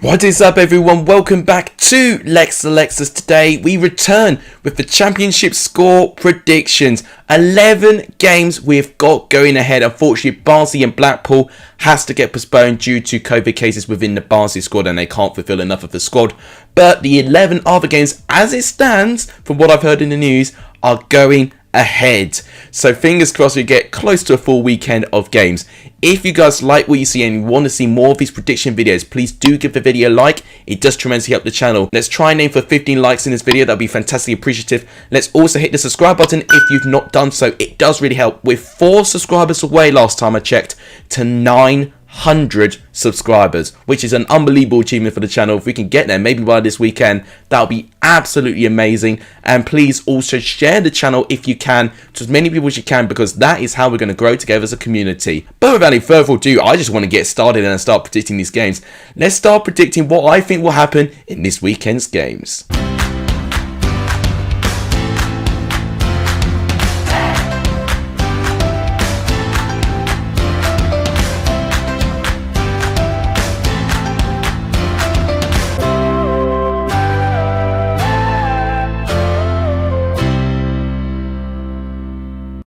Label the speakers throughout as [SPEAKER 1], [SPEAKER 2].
[SPEAKER 1] What is up, everyone? Welcome back to Lexalexus. Today we return with the championship score predictions. 11 games we've got going ahead. Unfortunately, Barnsley and Blackpool has to get postponed due to COVID cases within the Barnsley squad and they can't fulfill enough of the squad. But the 11 other games, as it stands, from what I've heard in the news, are going ahead. So fingers crossed we get close to a full weekend of games. If you guys like what you see and you want to see more of these prediction videos, please do give the video a like. It does tremendously help the channel. Let's try and aim for 15 likes in this video. That'll be fantastically appreciative. Let's also hit the subscribe button if you've not done so. It does really help. We're 4 subscribers away last time I checked to 900 subscribers, which is an unbelievable achievement for the channel. If we can get there maybe by this weekend, that'll be absolutely amazing. And please also share the channel if you can to as many people as you can, because that is how we're going to grow together as a community. But without any further ado, I just want to get started and start predicting these games. Let's start predicting what I think will happen in this weekend's games.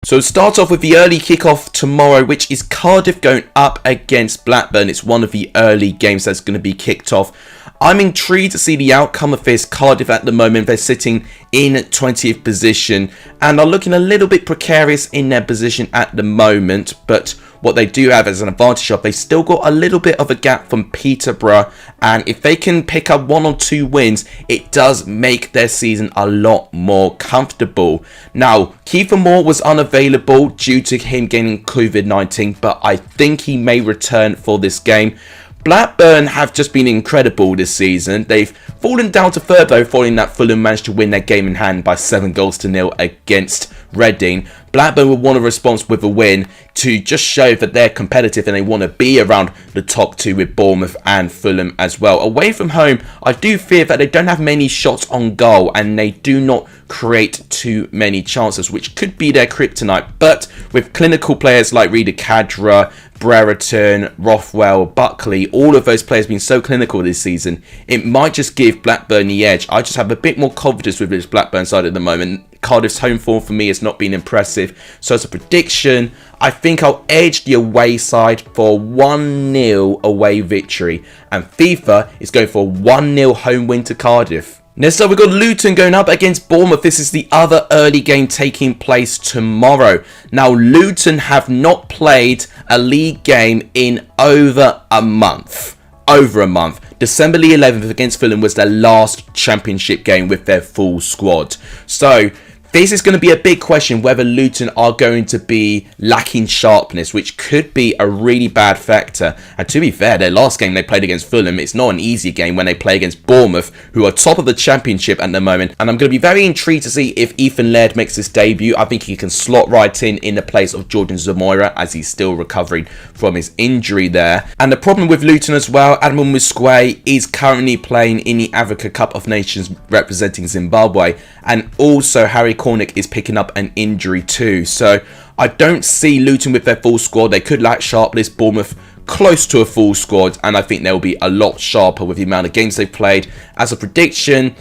[SPEAKER 1] So start off with the early kickoff tomorrow, which is Cardiff going up against Blackburn. It's one of the early games that's going to be kicked off. I'm intrigued to see the outcome of this. Cardiff at the moment, they're sitting in 20th position and are looking a little bit precarious in their position at the moment. But what they do have as an advantage of, they've still got a little bit of a gap from Peterborough, and if they can pick up 1 or 2 wins, it does make their season a lot more comfortable. Now, Kiefer Moore was unavailable due to him getting COVID-19, but I think he may return for this game. Blackburn have just been incredible this season. They've fallen down to third though, following that Fulham managed to win their game in hand by 7-0 against Reading. Blackburn will want a response with a win to just show that they're competitive and they want to be around the top 2 with Bournemouth and Fulham as well. Away from home, I do fear that they don't have many shots on goal and they do not create too many chances, which could be their kryptonite. But with clinical players like Reader Cadra, Brereton, Rothwell, Buckley, all of those players being so clinical this season, it might just give Blackburn the edge. I just have a bit more confidence with this Blackburn side at the moment. Cardiff's home form for me has not been impressive. So as a prediction, I think I'll edge the away side for 1-0 away victory. And FIFA is going for a 1-0 home win to Cardiff. Next up, we've got Luton going up against Bournemouth. This is the other early game taking place tomorrow. Now, Luton have not played a league game in over a month. December the 11th against Fulham was their last championship game with their full squad. So this is going to be a big question whether Luton are going to be lacking sharpness, which could be a really bad factor. And to be fair, their last game they played against Fulham, it's not an easy game when they play against Bournemouth, who are top of the championship at the moment. And I'm going to be very intrigued to see if Ethan Laird makes his debut. I think he can slot right in the place of Jordan Zamora, as he's still recovering from his injury there. And the problem with Luton as well, Admiral Musquet is currently playing in the Africa Cup of Nations representing Zimbabwe. And also Harry Cornick is picking up an injury too. So I don't see Luton with their full squad. They could lack sharpness. Bournemouth close to a full squad, and I think they'll be a lot sharper with the amount of games they've played. As a prediction,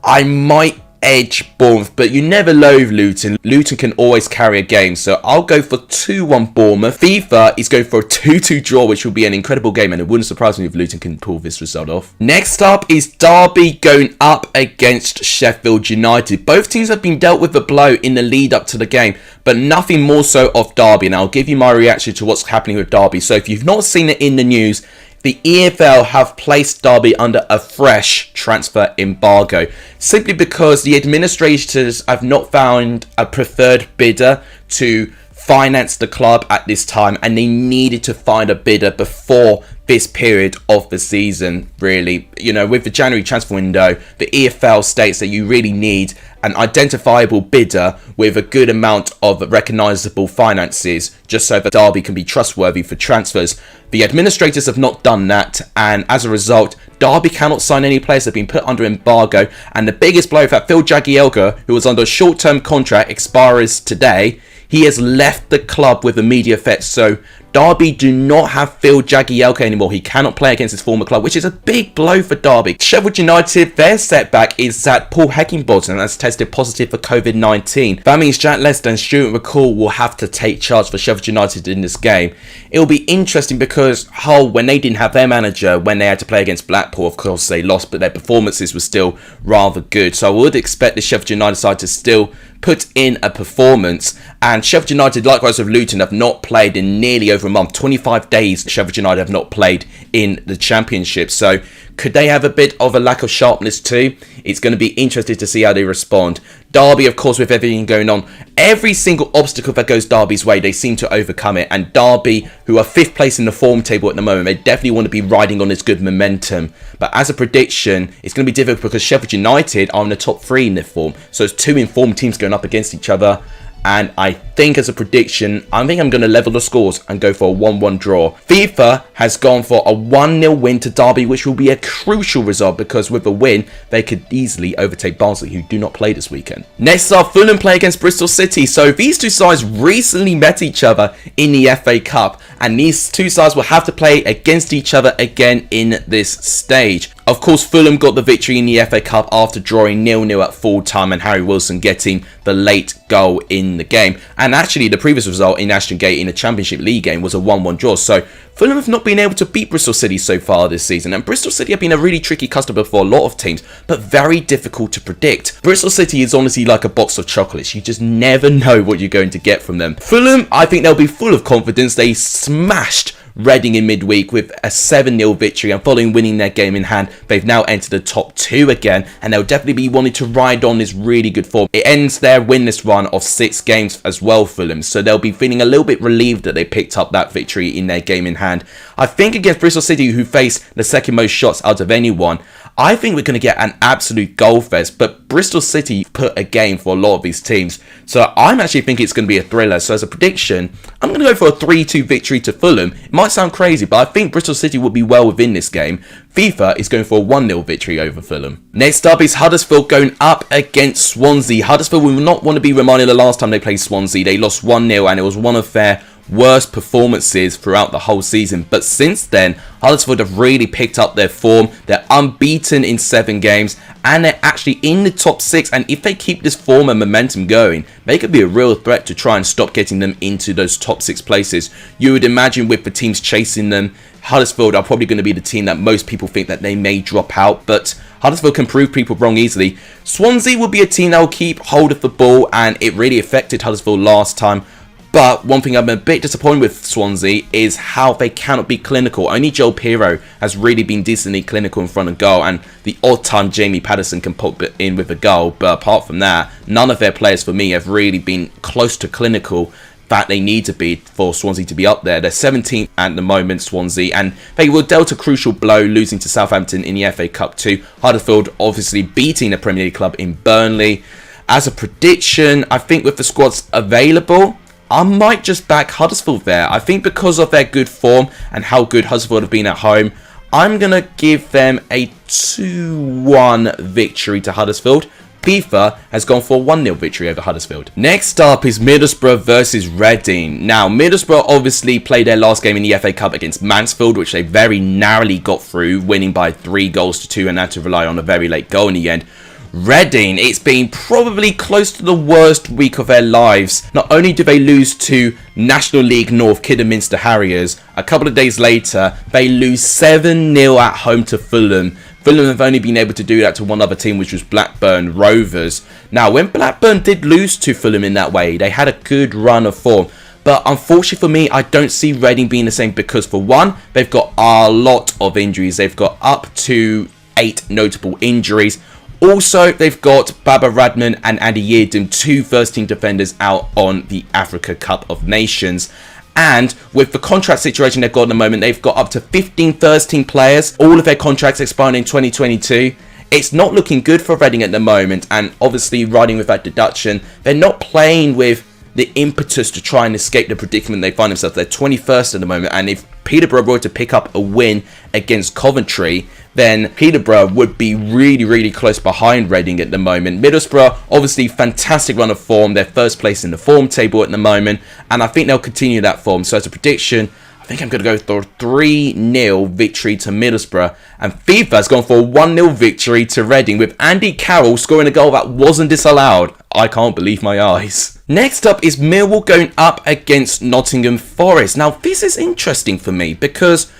[SPEAKER 1] I might edge Bournemouth, but you never loathe Luton. Luton can always carry a game, so I'll go for 2-1 Bournemouth. FIFA is going for a 2-2 draw, which will be an incredible game, and it wouldn't surprise me if Luton can pull this result off. Next up is Derby going up against Sheffield United. Both teams have been dealt with a blow in the lead up to the game, but nothing more so of Derby, and I'll give you my reaction to what's happening with Derby. So if you've not seen it in the news, the EFL have placed Derby under a fresh transfer embargo, simply because the administrators have not found a preferred bidder to finance the club at this time, and they needed to find a bidder before this period of the season. Really, you know, with the January transfer window, the EFL states that you really need an identifiable bidder with a good amount of recognisable finances, just so that Derby can be trustworthy for transfers. The administrators have not done that, and as a result, Derby cannot sign any players that have been put under embargo. And the biggest blow is that Phil Jagielka, who was under a short-term contract, expires today. He has left the club with immediate effect, so Derby do not have Phil Jagielka anymore. He cannot play against his former club, which is a big blow for Derby. Sheffield United, their setback is that Paul Heckingbottom has tested positive for COVID-19. That means Jack Lester and Stuart McCall will have to take charge for Sheffield United in this game. It will be interesting because Hull, when they didn't have their manager, when they had to play against Blackpool, of course they lost, but their performances were still rather good. So I would expect the Sheffield United side to still put in a performance. And Sheffield United, likewise with Luton, have not played in nearly over a month. 25 days Sheffield United have not played in the Championship. So could they have a bit of a lack of sharpness too? It's going to be interesting to see how they respond. Derby, of course, with everything going on, every single obstacle that goes Derby's way, they seem to overcome it. And Derby, who are 5th place in the form table at the moment, they definitely want to be riding on this good momentum. But as a prediction, it's going to be difficult because Sheffield United are in the top 3 in their form. So it's 2 informed teams going up against each other. And I think as a prediction, I think I'm going to level the scores and go for a 1-1 draw. FIFA has gone for a 1-0 win to Derby, which will be a crucial result because with a win, they could easily overtake Barnsley, who do not play this weekend. Next up, Fulham play against Bristol City. So these two sides recently met each other in the FA Cup, and these two sides will have to play against each other again in this stage. Of course, Fulham got the victory in the FA Cup after drawing 0-0 at full time and Harry Wilson getting the late goal in the game. And actually, the previous result in Ashton Gate in the Championship League game was a 1-1 draw. So Fulham have not been able to beat Bristol City so far this season. And Bristol City have been a really tricky customer for a lot of teams, but very difficult to predict. Bristol City is honestly like a box of chocolates. You just never know what you're going to get from them. Fulham, I think they'll be full of confidence. They smashed Reading in midweek with a 7-0 victory, and following winning their game in hand, they've now entered the top 2 again, and they'll definitely be wanting to ride on this really good form. It ends their winless run of 6 games as well for them, so they'll be feeling a little bit relieved that they picked up that victory in their game in hand. I think against Bristol City, who face the second most shots out of anyone, I think we're going to get an absolute goal fest, but Bristol City put a game for a lot of these teams, so I'm actually thinking it's going to be a thriller. So as a prediction, I'm going to go for a 3-2 victory to Fulham. It might sound crazy, but I think Bristol City will be well within this game. FIFA is going for a 1-0 victory over Fulham. Next up is Huddersfield going up against Swansea. Huddersfield will not want to be reminded the last time they played Swansea. They lost 1-0 and it was one of their worst performances throughout the whole season. But since then, Huddersfield have really picked up their form. They're unbeaten in 7 games and they're actually in the top 6. And if they keep this form and momentum going, they could be a real threat to try and stop getting them into those top 6 places. You would imagine with the teams chasing them, Huddersfield are probably going to be the team that most people think that they may drop out, but Huddersfield can prove people wrong easily. Swansea will be a team that will keep hold of the ball, and it really affected Huddersfield last time. But one thing I'm a bit disappointed with Swansea is how they cannot be clinical. Only Joel Pirro has really been decently clinical in front of goal, and the odd time Jamie Patterson can pop it in with a goal. But apart from that, none of their players for me have really been close to clinical that they need to be for Swansea to be up there. They're 17th at the moment, Swansea, and they were dealt a crucial blow losing to Southampton in the FA Cup too. Huddersfield obviously beating a Premier League club in Burnley. As a prediction, I think with the squads available, I might just back Huddersfield there. I think because of their good form and how good Huddersfield have been at home, I'm going to give them a 2-1 victory to Huddersfield. FIFA has gone for a 1-0 victory over Huddersfield. Next up is Middlesbrough versus Reading. Now, Middlesbrough obviously played their last game in the FA Cup against Mansfield, which they very narrowly got through, winning by 3-2 and had to rely on a very late goal in the end. Reading, it's been probably close to the worst week of their lives. Not only do they lose to National League North Kidderminster Harriers, a couple of days later, they lose 7-0 at home to Fulham. Fulham have only been able to do that to one other team, which was Blackburn Rovers. Now, when Blackburn did lose to Fulham in that way, they had a good run of form. But unfortunately for me, I don't see Reading being the same because, for one, they've got a lot of injuries. They've got up to 8 notable injuries. Also, they've got Baba Radman and Andy Yeardon, 2 first-team defenders out on the Africa Cup of Nations. And with the contract situation they've got at the moment, they've got up to 15 first-team players, all of their contracts expiring in 2022. It's not looking good for Reading at the moment, and obviously riding with that deduction, they're not playing with the impetus to try and escape the predicament they find themselves. They're 21st at the moment, and if Peterborough were to pick up a win against Coventry, then Peterborough would be really, really close behind Reading at the moment. Middlesbrough, obviously fantastic run of form. They're first place in the form table at the moment, and I think they'll continue that form. So as a prediction, think I'm going to go for a 3-0 victory to Middlesbrough. And FIFA has gone for a 1-0 victory to Reading, with Andy Carroll scoring a goal that wasn't disallowed. I can't believe my eyes. Next up is Millwall going up against Nottingham Forest. Now, this is interesting for me because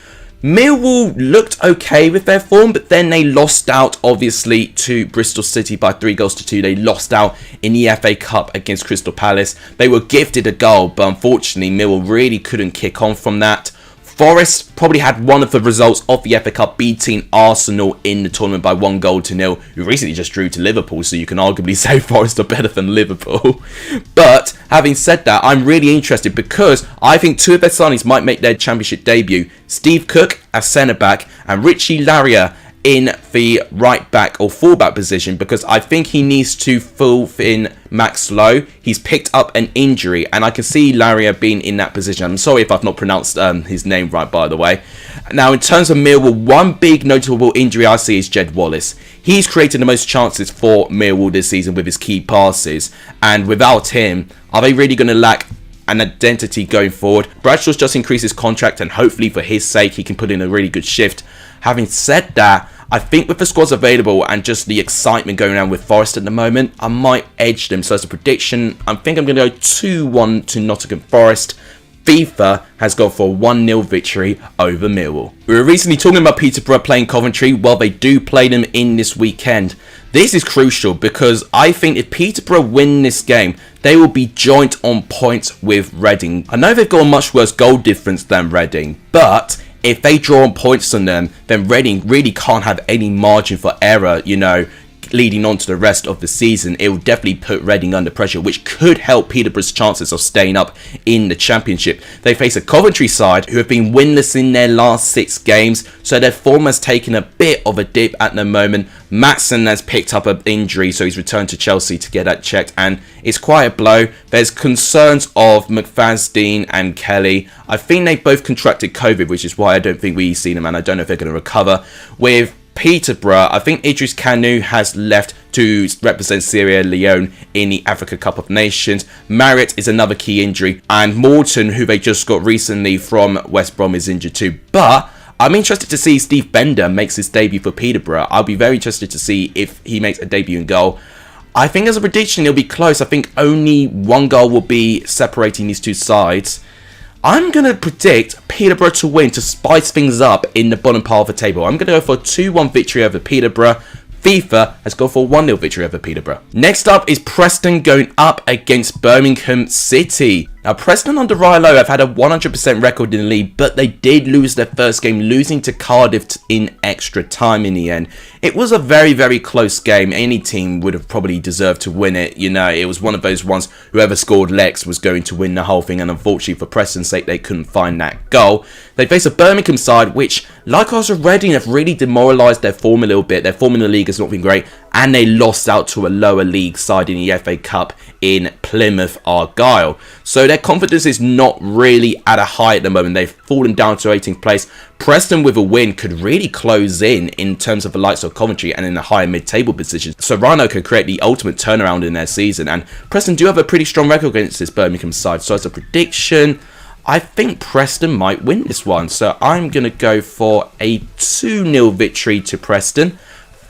[SPEAKER 1] Millwall looked okay with their form, but then they lost out, obviously, to Bristol City by 3-2. They lost out in the FA Cup against Crystal Palace. They were gifted a goal, but unfortunately, Millwall really couldn't kick on from that. Forest probably had one of the results of the FA Cup, beating Arsenal in the tournament by 1-0, who recently just drew to Liverpool, so you can arguably say Forest are better than Liverpool. But having said that, I'm really interested because I think two of their signings might make their championship debut. Steve Cook as centre-back and Richie Laryea in the right back or full-back position, because I think he needs to fill in Max Lowe. He's picked up an injury and I can see Laryea being in that position. I'm sorry if I've not pronounced his name right, by the way. Now, in terms of Millwall, one big notable injury I see is Jed Wallace. He's created the most chances for Millwall this season with his key passes, and without him, are they really going to lack an identity going forward? Bradshaw's just increased his contract and hopefully for his sake he can put in a really good shift. Having said that, I think with the squads available and just the excitement going around with Forest at the moment, I might edge them. So as a prediction, I think I'm going to go 2-1 to Nottingham Forest. FIFA has gone for a 1-0 victory over Millwall. We were recently talking about Peterborough playing Coventry. Well, they do play them in this weekend. This is crucial because I think if Peterborough win this game, they will be joint on points with Reading. I know they've got a much worse goal difference than Reading, but if they draw on points on them, then Reading really can't have any margin for error, leading on to the rest of the season. It will definitely put Reading under pressure, which could help Peterborough's chances of staying up in the Championship. They face a Coventry side who have been winless in their last 6 games, so their form has taken a bit of a dip at the moment. Maatsen has picked up an injury, so he's returned to Chelsea to get that checked, and it's quite a blow. There's concerns of McFadden and Kelly. I think they both contracted COVID, which is why I don't think we see them, and I don't know if they're going to recover. With Peterborough, I think Idris Kanu has left to represent Sierra Leone in the Africa Cup of Nations. Marriott is another key injury, and Morton, who they just got recently from West Brom, is injured too. But I'm interested to see Steve Bender makes his debut for Peterborough. I'll be very interested to see if he makes a debut in goal. I think as a prediction, it'll be close. I think only one goal will be separating these two sides. I'm going to predict Peterborough to win to spice things up in the bottom part of the table. I'm going to go for a 2-1 victory over Peterborough. FIFA has gone for a 1-0 victory over Peterborough. Next up is Preston going up against Birmingham City. Now, Preston under Rilo have had a 100% record in the league, but they did lose their first game, losing to Cardiff in extra time in the end. It was a very, very close game. Any team would have probably deserved to win it. It was one of those ones, whoever scored Lex was going to win the whole thing, and unfortunately for Preston's sake, they couldn't find that goal. They face a Birmingham side, which, like I was Reading, have really demoralised their form a little bit. Their form in the league has not been great, and they lost out to a lower league side in the FA Cup in Plymouth Argyle. So their confidence is not really at a high at the moment. They've fallen down to 18th place. Preston with a win could really close in terms of the likes of Coventry and in the higher mid-table position. So Rhino can create the ultimate turnaround in their season. And Preston do have a pretty strong record against this Birmingham side. So as a prediction, I think Preston might win this one. So I'm going to go for a 2-0 victory to Preston.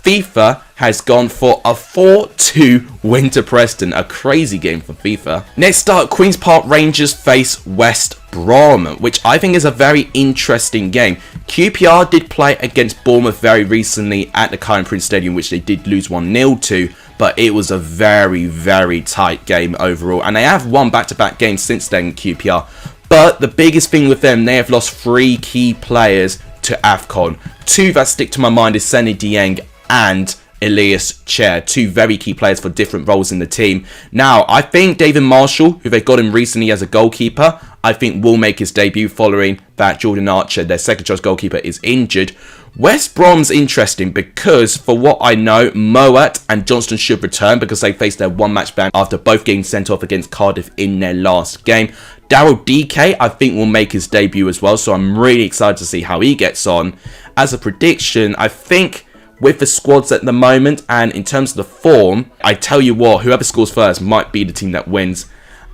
[SPEAKER 1] FIFA has gone for a 4-2 win to Preston. A crazy game for FIFA. Next up, Queen's Park Rangers face West Brom, which I think is a very interesting game. QPR did play against Bournemouth very recently at the Kyle Prince Stadium, which they did lose 1-0 to, but it was a very, very tight game overall. And they have won back-to-back games since then, QPR. But the biggest thing with them, they have lost 3 key players to AFCON. 2 that stick to my mind is Seny Dieng and Elias Chair, 2 very key players for different roles in the team. Now, I think David Marshall, who they've got him recently as a goalkeeper, I think will make his debut following that Jordan Archer, their second choice goalkeeper, is injured. West Brom's interesting because, for what I know, Moat and Johnston should return because they faced their 1 match ban after both getting sent off against Cardiff in their last game. Daryl DK, I think, will make his debut as well, so I'm really excited to see how he gets on. As a prediction, I think with the squads at the moment and in terms of the form, I tell you what, whoever scores first might be the team that wins.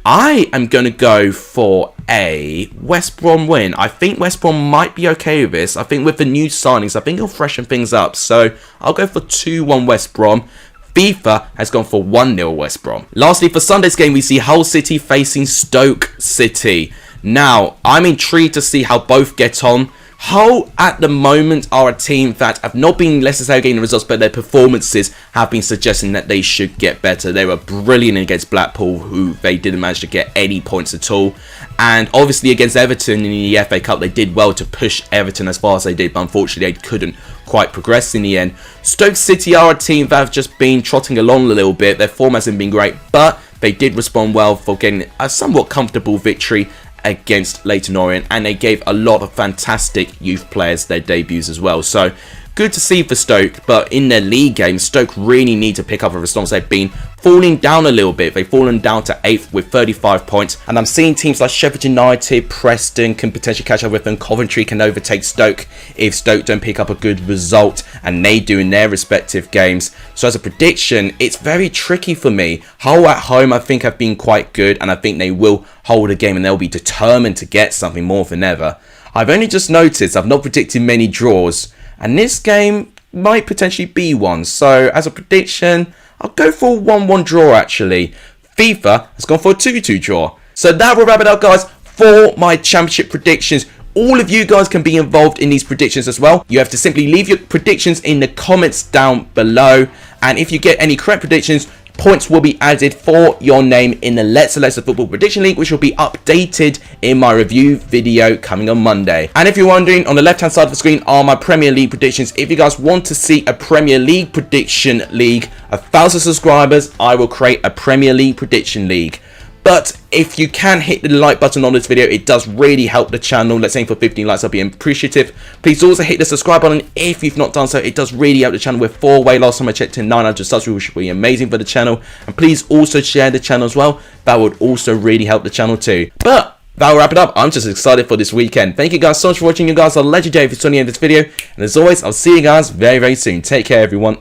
[SPEAKER 1] I am going to go for a West Brom win. I think West Brom might be okay with this. I think with the new signings, I think it'll freshen things up. So I'll go for 2-1 West Brom. FIFA has gone for 1-0 West Brom. Lastly, for Sunday's game, we see Hull City facing Stoke City. Now, I'm intrigued to see how both get on. Hull at the moment are a team that have not been necessarily getting the results, but their performances have been suggesting that they should get better. They were brilliant against Blackpool, who they didn't manage to get any points at all. And obviously against Everton in the FA Cup, they did well to push Everton as far as they did, but unfortunately they couldn't quite progress in the end. Stoke City are a team that have just been trotting along a little bit. Their form hasn't been great, but they did respond well for getting a somewhat comfortable victory against Leyton Orient, and they gave a lot of fantastic youth players their debuts as well. So good to see for Stoke, but in their league games, Stoke really need to pick up a response. They've been falling down a little bit. They've fallen down to 8th with 35 points, and I'm seeing teams like Sheffield United, Preston can potentially catch up with them. Coventry can overtake Stoke if Stoke don't pick up a good result, and they do in their respective games. So as a prediction, it's very tricky for me. Hull at home, I think, have been quite good, and I think they will hold a game, and they'll be determined to get something more than ever. I've only just noticed I've not predicted many draws, and this game might potentially be one. So as a prediction, I'll go for a 1-1 draw actually. FIFA has gone for a 2-2 draw. So that will wrap it up, guys, for my championship predictions. All of you guys can be involved in these predictions as well. You have to simply leave your predictions in the comments down below. And if you get any correct predictions, points will be added for your name in the Lexalexus Football Prediction League, which will be updated in my review video coming on Monday. And if you're wondering, on the left hand side of the screen are my Premier League predictions. If you guys want to see a Premier League Prediction League, 1,000 subscribers, I will create a Premier League Prediction League. But if you can hit the like button on this video, it does really help the channel. Let's aim for 15 likes, I'll be appreciative. Please also hit the subscribe button if you've not done so. It does really help the channel. We're 4 away. Last time I checked in 900 subs, which would be amazing for the channel. And please also share the channel as well. That would also really help the channel too. But that will wrap it up. I'm just excited for this weekend. Thank you guys so much for watching. You guys are legendary for tuning in this video. And as always, I'll see you guys very, very soon. Take care, everyone.